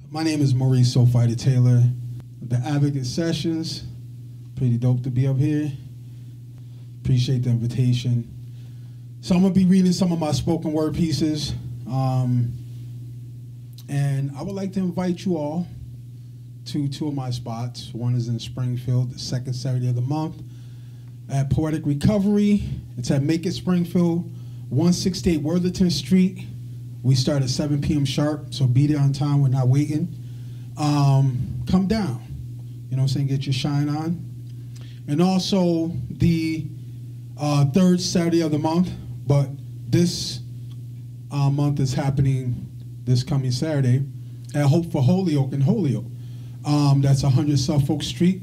My name is Maurice Soulfighter Taylor. The Advocate Sessions, pretty dope to be up here. Appreciate the invitation. So I'm gonna be reading some of my spoken word pieces. And I would like to invite you all to two of my spots. One is in Springfield, the second Saturday of the month at Poetic Recovery. It's at Make It Springfield, 168 Worthington Street. We start at 7 p.m. sharp, so be there on time. We're not waiting. Come down. You know what I'm saying? Get your shine on. And also the third Saturday of the month, but this month is happening this coming Saturday at Hope for Holyoke in Holyoke. That's 100 Suffolk Street.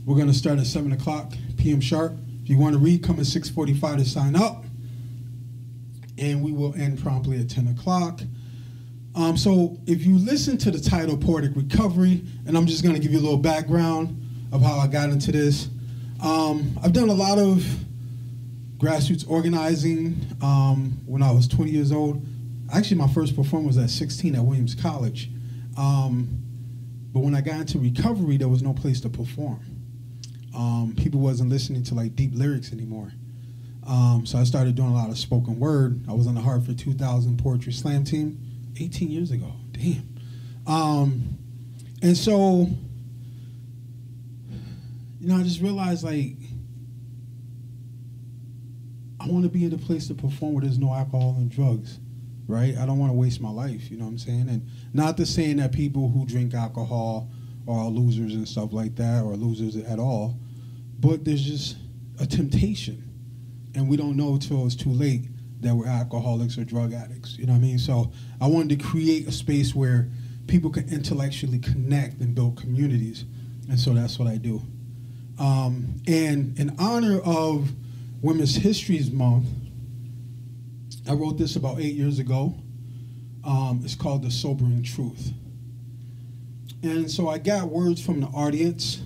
We're going to start at 7 o'clock p.m. sharp. If you want to read, come at 6:45 to sign up. And we will end promptly at 10 o'clock. So if you listen to the title, Poetic Recovery, and I'm just going to give you a little background of how I got into this. I've done a lot of grassroots organizing when I was 20 years old. Actually, my first performance was at 16 at Williams College. But when I got into recovery, there was no place to perform. People wasn't listening to like deep lyrics anymore. So I started doing a lot of spoken word. I was on the Hartford 2000 Poetry Slam team 18 years ago. Damn. And so, you know, I just realized, like, I want to be in a place to perform where there's no alcohol and drugs, right? I don't want to waste my life, you know what I'm saying? And not to saying that people who drink alcohol are losers and stuff like that, or losers at all, but there's just a temptation. And we don't know till it's too late that we're alcoholics or drug addicts, you know what I mean? So I wanted to create a space where people can intellectually connect and build communities. And so that's what I do. And in honor of Women's History Month, I wrote this about 8 years ago. It's called The Sobering Truth. And so I got words from the audience.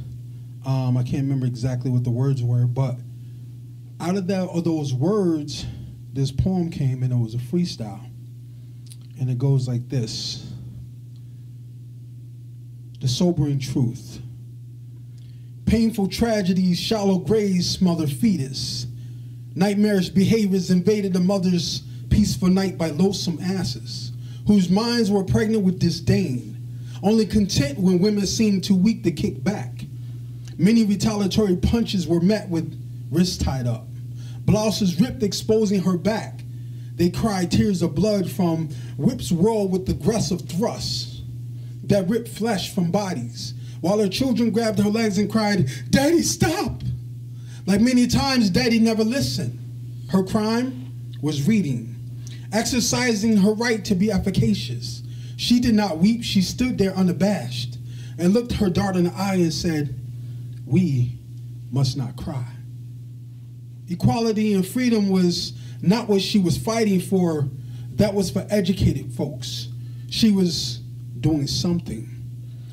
I can't remember exactly what the words were, but out of those words, this poem came, and it was a freestyle. And it goes like this. The sobering truth. Painful tragedies, shallow graves smother fetus. Nightmarish behaviors invaded the mother's peaceful night by loathsome asses, whose minds were pregnant with disdain, only content when women seemed too weak to kick back. Many retaliatory punches were met with wrists tied up, blouses ripped exposing her back. They cried tears of blood from whips rolled with aggressive thrusts that ripped flesh from bodies, while her children grabbed her legs and cried, "Daddy, stop!" Like many times, Daddy never listened. Her crime was reading, exercising her right to be efficacious. She did not weep. She stood there unabashed and looked her daughter in the eye and said, "We must not cry." Equality and freedom was not what she was fighting for. That was for educated folks. She was doing something.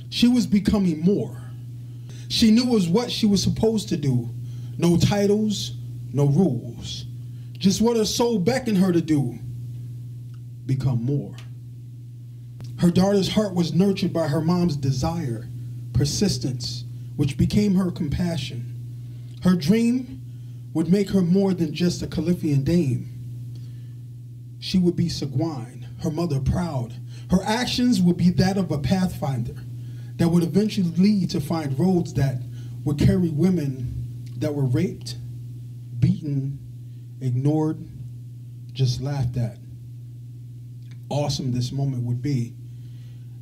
She was becoming more. She knew it was what she was supposed to do. No titles, no rules. Just what her soul beckoned her to do. Become more. Her daughter's heart was nurtured by her mom's desire, persistence, which became her compassion. Her dream would make her more than just a Califian dame. She would be Seguin, her mother proud. Her actions would be that of a pathfinder that would eventually lead to find roads that would carry women that were raped, beaten, ignored, just laughed at. Awesome this moment would be.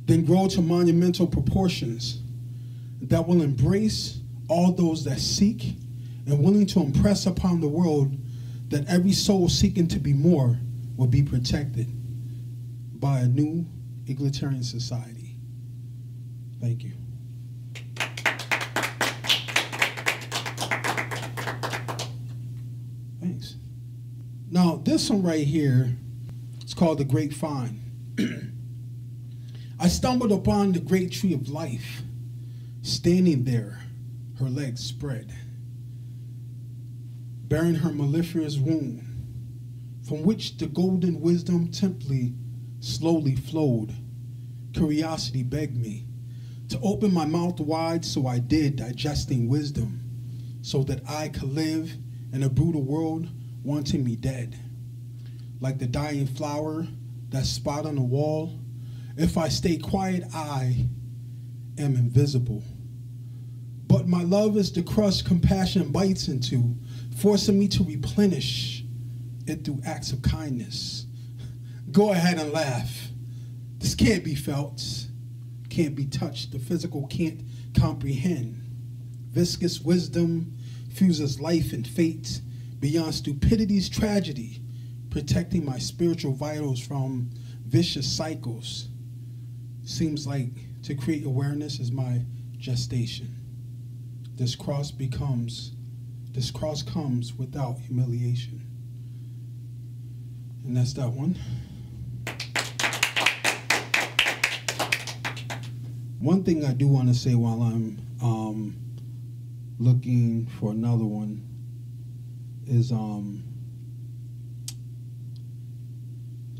Then grow to monumental proportions that will embrace all those that seek and willing to impress upon the world that every soul seeking to be more will be protected by a new egalitarian society. Thank you. Thanks. Now, this one right here is called The Great Find. I stumbled upon the great tree of life, standing there, her legs spread, bearing her mellifluous womb, from which the golden wisdom simply slowly flowed, Curiosity begged me to open my mouth wide, so I did, digesting wisdom, so that I could live in a brutal world wanting me dead. Like the dying flower, that spot on the wall, if I stay quiet, I am invisible. But my love is the crust compassion bites into, forcing me to replenish it through acts of kindness. Go ahead and laugh. This can't be felt, can't be touched. The physical can't comprehend. Viscous wisdom fuses life and fate beyond stupidity's tragedy, protecting my spiritual vitals from vicious cycles. Seems like to create awareness is my gestation. This cross comes without humiliation. And that's that one. One thing I do want to say while I'm looking for another one is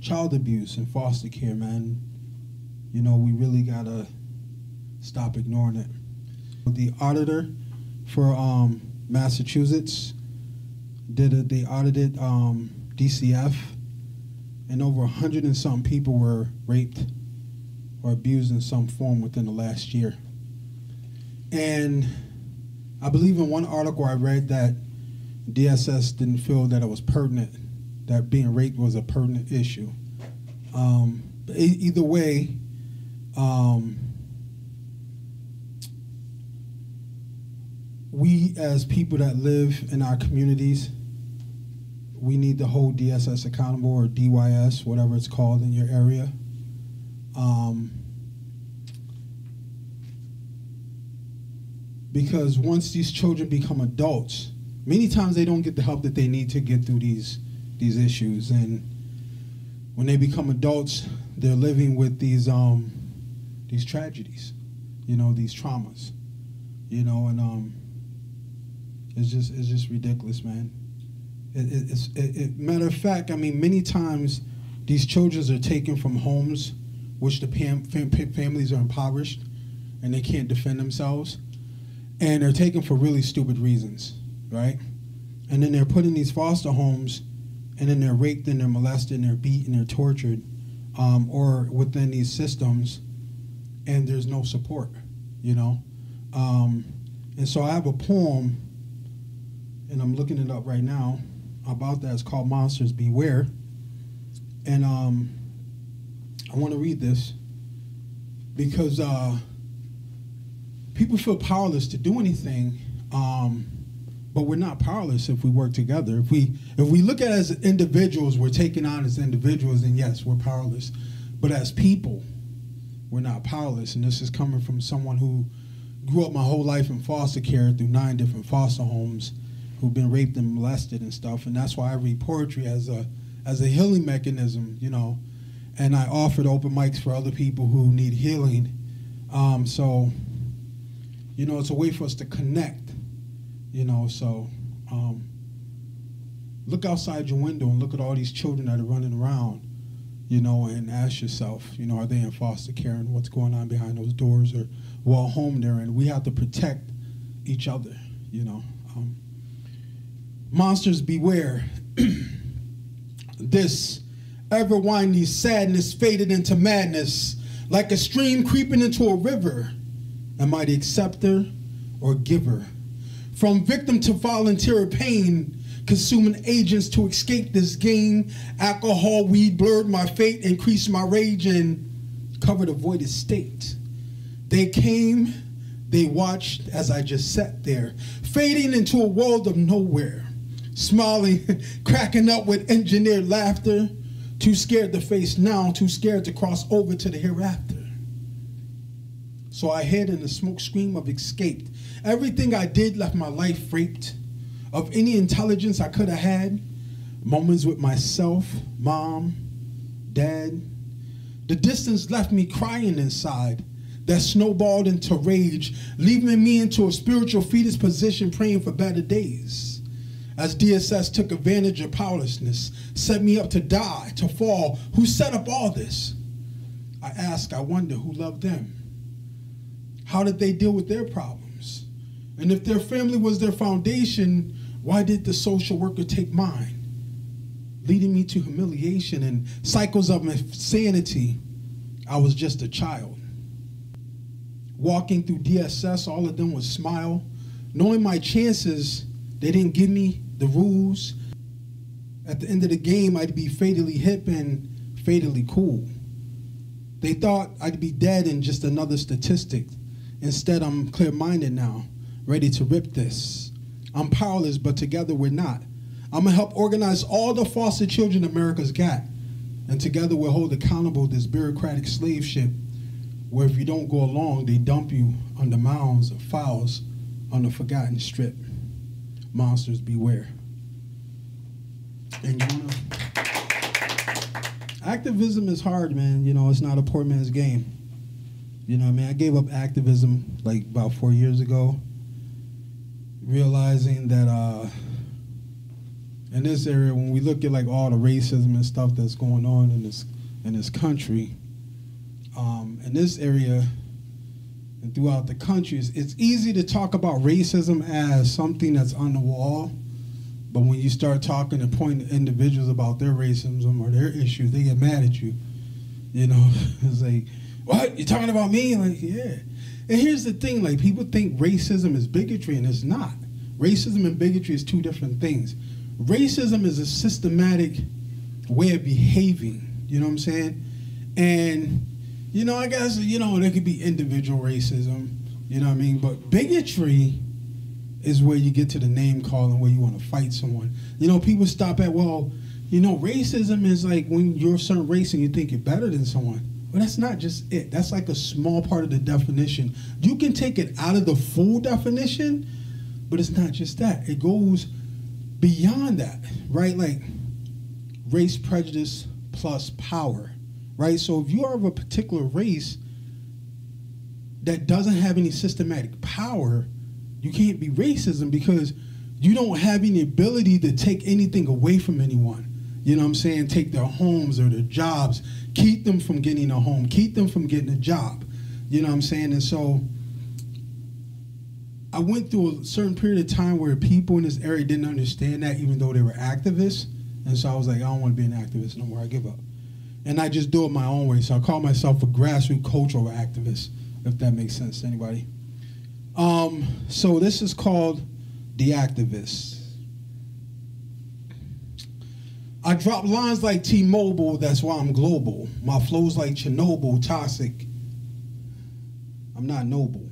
child abuse and foster care, man. You know, we really gotta stop ignoring it. The auditor for Massachusetts they audited DCF, and over 100 and something people were raped or abused in some form within the last year. And I believe in one article I read that DSS didn't feel that it was pertinent, that being raped was a pertinent issue. But either way, we as people that live in our communities, we need to hold DSS accountable, or DYS, whatever it's called in your area. Because once these children become adults, many times they don't get the help that they need to get through these issues. And when they become adults, they're living with these tragedies, you know, these traumas, you know, and it's just ridiculous, man. Matter of fact, I mean, many times these children are taken from homes which the families are impoverished and they can't defend themselves, and they're taken for really stupid reasons, right? And then they're put in these foster homes, and then they're raped and they're molested and they're beaten and they're tortured, or within these systems, and there's no support, you know? And so I have a poem, and I'm looking it up right now, about that. It's called Monsters Beware. And I want to read this because people feel powerless to do anything, but we're not powerless if we work together. If we look at it as individuals, we're taking on as individuals, and yes, we're powerless. But as people, we're not powerless. And this is coming from someone who grew up my whole life in foster care through 9 different foster homes, who've been raped and molested and stuff. And that's why I read poetry as a healing mechanism, you know. And I offered open mics for other people who need healing. So, you know, it's a way for us to connect, you know. So look outside your window and look at all these children that are running around, you know, and ask yourself, you know, are they in foster care, and what's going on behind those doors, or what home they're in. We have to protect each other, you know. Monsters beware. This ever-winding sadness faded into madness, like a stream creeping into a river. Am I the acceptor or giver? From victim to volunteer of pain, consuming agents to escape this game. Alcohol, weed blurred my fate, increased my rage, and covered a voided state. They came, they watched as I just sat there, fading into a world of nowhere. Smiling, cracking up with engineered laughter, too scared to face now, too scared to cross over to the hereafter. So I hid in the smoke scream of escape. Everything I did left my life raped of any intelligence I could have had. Moments with myself, mom, dad. The distance left me crying inside. That snowballed into rage, leaving me into a spiritual fetus position, praying for better days. As DSS took advantage of powerlessness, set me up to die, to fall. Who set up all this? I ask, I wonder who loved them. How did they deal with their problems? And if their family was their foundation, why did the social worker take mine? Leading me to humiliation and cycles of insanity. I was just a child. Walking through DSS, all of them would smile. Knowing my chances, they didn't give me the rules. At the end of the game, I'd be fatally hip and fatally cool. They thought I'd be dead and just another statistic. Instead, I'm clear-minded now, ready to rip this. I'm powerless, but together we're not. I'm gonna help organize all the foster children America's got. And together we'll hold accountable this bureaucratic slave ship where if you don't go along, they dump you under mounds of files on the forgotten strip. Monsters beware. And you wanna... Activism is hard, man. You know, it's not a poor man's game. You know what I mean? I gave up activism like about 4 years ago, realizing that in this area, when we look at like all the racism and stuff that's going on in this country, in this area and throughout the country, it's easy to talk about racism as something that's on the wall. But when you start talking and pointing to individuals about their racism or their issues, they get mad at you. You know, it's like, what? You're talking about me? Like, yeah. And here's the thing, like, people think racism is bigotry, and it's not. Racism and bigotry is two different things. Racism is a systematic way of behaving, you know what I'm saying? And, you know, I guess, you know, there could be individual racism, you know what I mean? But bigotry is where you get to the name calling, where you want to fight someone. You know, people stop at, well, you know, racism is like when you're a certain race and you think you're better than someone. Well, that's not just it. That's like a small part of the definition. You can take it out of the full definition, but it's not just that. It goes beyond that, right? Like race prejudice plus power, right? So if you are of a particular race that doesn't have any systematic power, you can't be racism because you don't have any ability to take anything away from anyone. You know what I'm saying? Take their homes or their jobs, keep them from getting a home, keep them from getting a job. You know what I'm saying? And so I went through a certain period of time where people in this area didn't understand that, even though they were activists. And so I was like, I don't want to be an activist no more. I give up. And I just do it my own way. So I call myself a grassroots cultural activist, if that makes sense to anybody. So this is called The Activist. I drop lines like T-Mobile, that's why I'm global. My flow's like Chernobyl, toxic. I'm not noble.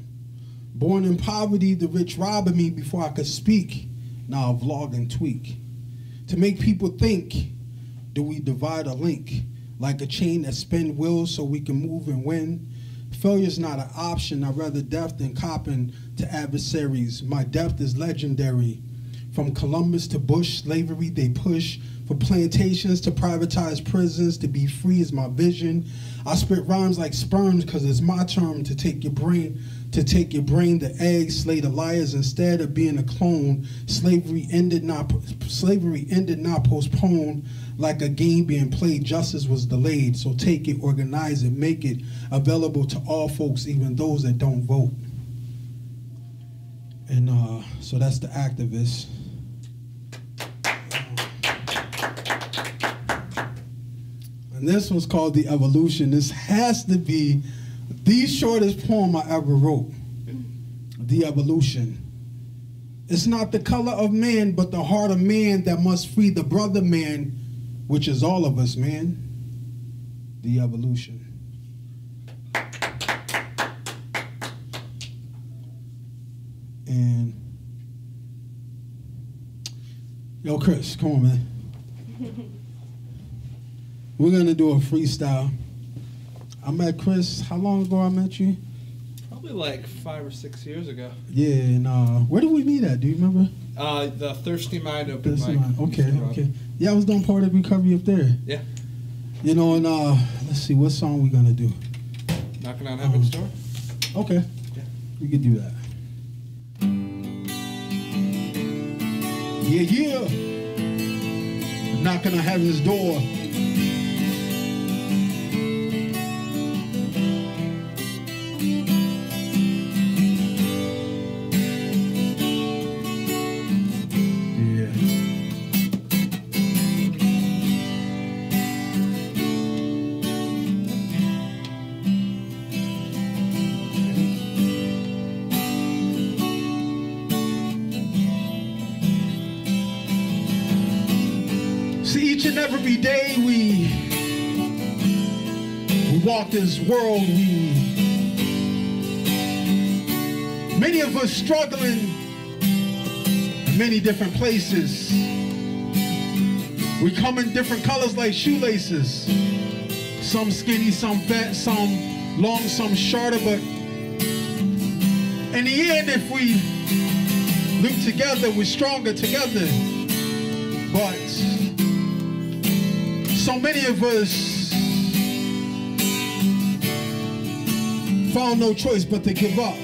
Born in poverty, the rich robbing me before I could speak. Now I vlog and tweak. To make people think, do we divide or link? Like a chain that spin wheels so we can move and win. Failure's not an option. I'd rather death than copping to adversaries. My depth is legendary. From Columbus to Bush, slavery they push. For plantations to privatize prisons, to be free is my vision. I spit rhymes like sperms because it's my turn to take your brain, the eggs, slay the liars instead of being a clone. Slavery ended, not postponed. Like a game being played, justice was delayed. So take it, organize it, make it available to all folks, even those that don't vote. And so that's The Activist. And this one's called The Evolution. This has to be the shortest poem I ever wrote. The Evolution. It's not the color of man, but the heart of man that must free the brother man, which is all of us, man. The Evolution. And yo, Chris, come on, man. We're gonna do a freestyle. I met Chris, how long ago I met you? Probably like 5 or 6 years ago. Yeah, and where did we meet at? Do you remember? The Thirsty Mind open mic. Okay. Yeah, I was doing part of recovery up there. Yeah. You know, and let's see, what song we gonna do? Knocking on Heaven's Door? Okay. Yeah. We could do that. Yeah. Knocking on Heaven's door. and every day we walk this world, many of us struggling in many different places. We come in different colors like shoelaces. Some skinny, some fat, some long, some shorter, but in the end, if we look together, we're stronger together. But so many of us found no choice but to give up.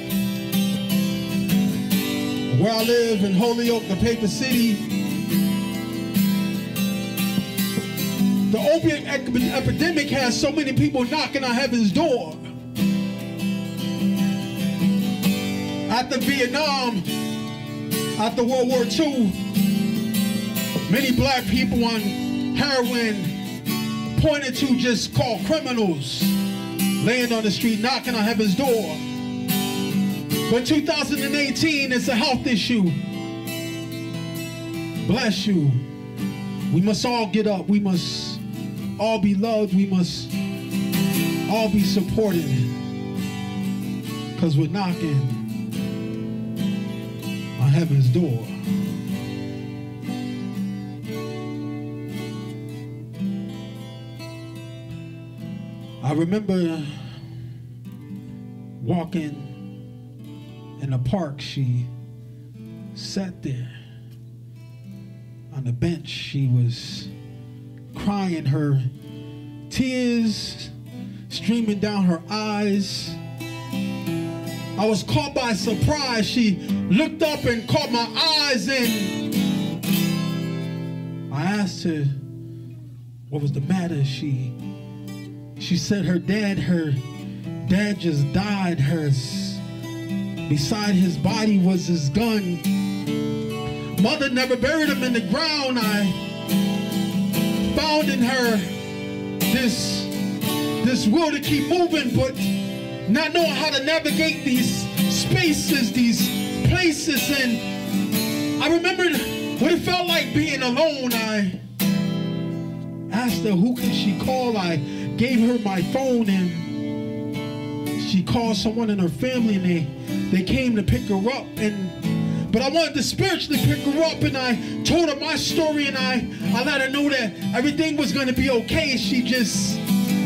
Where I live in Holyoke, the Paper City, the opiate epidemic has so many people knocking on heaven's door. After Vietnam, after World War II, many black people on heroin pointed to just called criminals, laying on the street, knocking on heaven's door. But 2018 is a health issue. Bless you. We must all get up. We must all be loved. We must all be supported. Because we're knocking on heaven's door. I remember walking in the park. She sat there on the bench. She was crying, her tears streaming down her eyes. I was caught by surprise. She looked up and caught my eyes, and I asked her what was the matter. She said her dad just died. Beside his body was his gun. Mother never buried him in the ground. I found in her this will to keep moving, but not knowing how to navigate these spaces, these places. And I remembered what it felt like being alone. I asked her who can she call. I gave her my phone, and she called someone in her family, and they came to pick her up. But I wanted to spiritually pick her up, and I told her my story, and I let her know that everything was going to be okay. She just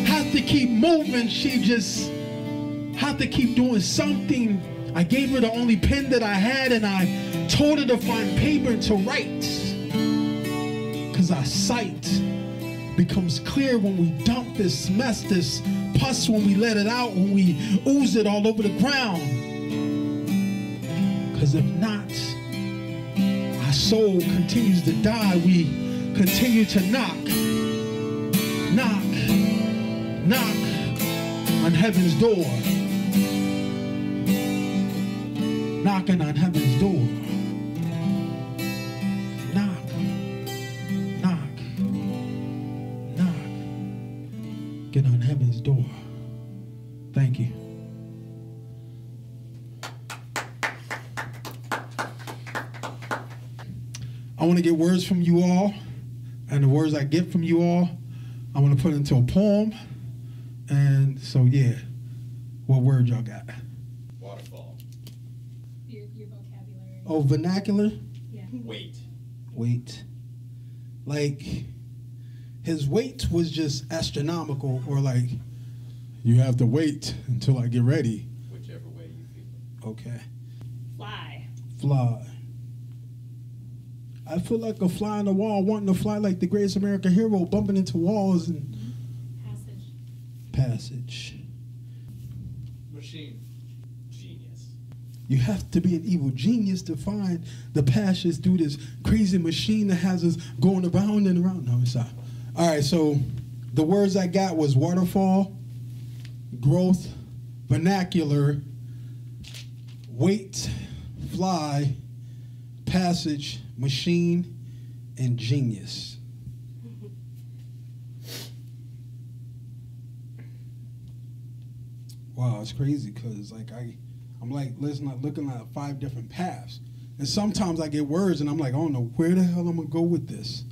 had to keep moving. She just had to keep doing something. I gave her the only pen that I had, and I told her to find paper and to write. Because our sight becomes clear when we dump this mess, this pus, when we let it out, when we ooze it all over the ground. Because if not, our soul continues to die. We continue to knock on heaven's door. Knocking on heaven's door. Knock. Get on heaven's door. Thank you. I want to get words from you all, and the words I get from you all, I want to put into a poem. And so, yeah, what word y'all got? Waterfall. Your vocabulary. Oh, vernacular? Yeah. Weight. Like, his weight was just astronomical, or like, you have to wait until I get ready. Whichever way you feel. Okay. Fly. I feel like a fly on the wall, wanting to fly like the greatest American hero, bumping into walls. And Passage. Machine. Genius. You have to be an evil genius to find the passions through this crazy machine that has us going around and around. No, it's not. All right, so the words I got was waterfall, growth, vernacular, weight, fly, passage, machine, and genius. Wow, it's crazy because like I'm like looking at 5 different paths, and sometimes I get words and I'm like, I don't know where the hell I'm gonna go with this.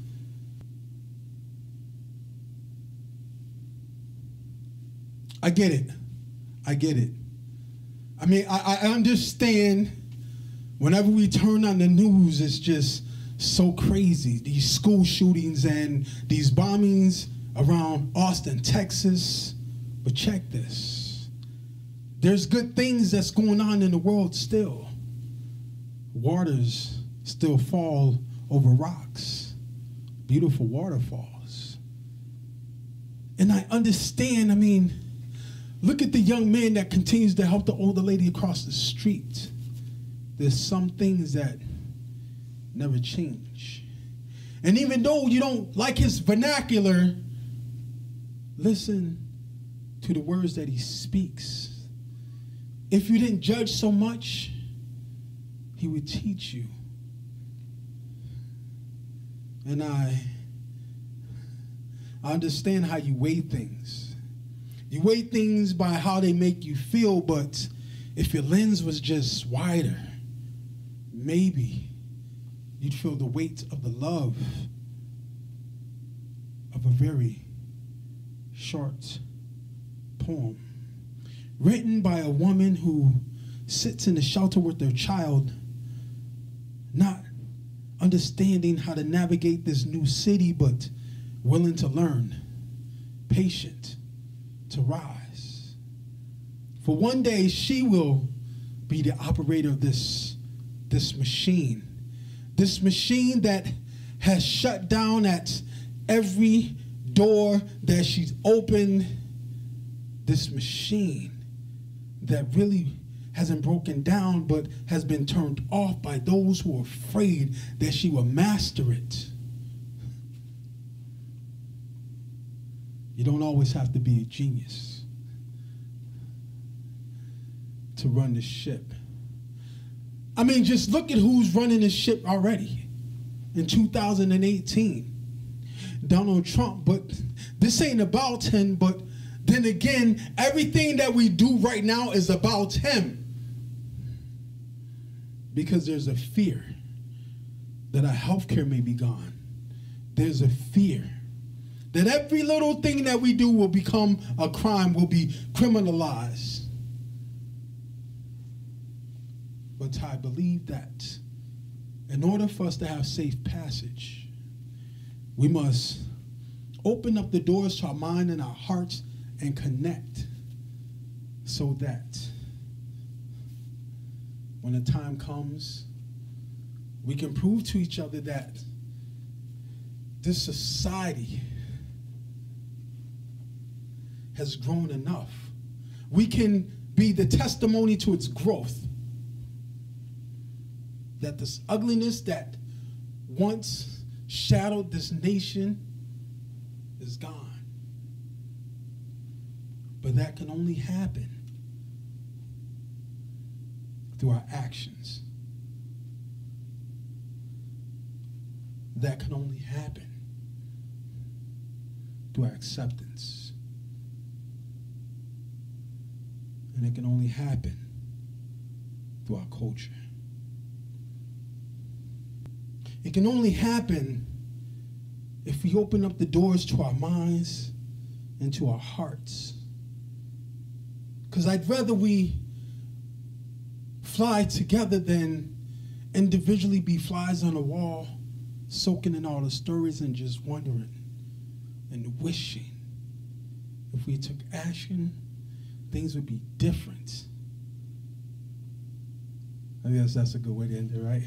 I get it. I get it. I mean, I understand whenever we turn on the news, it's just so crazy. These school shootings and these bombings around Austin, Texas. But check this. There's good things that's going on in the world still. Waters still fall over rocks. Beautiful waterfalls. And I understand, I mean, look at the young man that continues to help the older lady across the street. There's some things that never change. And even though you don't like his vernacular, listen to the words that he speaks. If you didn't judge so much, he would teach you. And I understand how you weigh things. You weigh things by how they make you feel, but if your lens was just wider, maybe you'd feel the weight of the love of a very short poem written by a woman who sits in the shelter with their child, not understanding how to navigate this new city, but willing to learn, patient to rise. For one day she will be the operator of this machine that has shut down at every door that she's opened, this machine that really hasn't broken down but has been turned off by those who are afraid that she will master it. You don't always have to be a genius to run the ship. I mean, just look at who's running the ship already in 2018. Donald Trump, but this ain't about him, but then again, everything that we do right now is about him. Because there's a fear that our healthcare may be gone. There's a fear that every little thing that we do will become a crime, will be criminalized. But I believe that in order for us to have safe passage, we must open up the doors to our mind and our hearts and connect so that when the time comes, we can prove to each other that this society has grown enough. We can be the testimony to its growth. That this ugliness that once shadowed this nation is gone. But that can only happen through our actions. That can only happen through our acceptance. And it can only happen through our culture. It can only happen if we open up the doors to our minds and to our hearts. Because I'd rather we fly together than individually be flies on a wall, soaking in all the stories and just wondering and wishing if we took action, things would be different. I guess that's a good way to end it, right?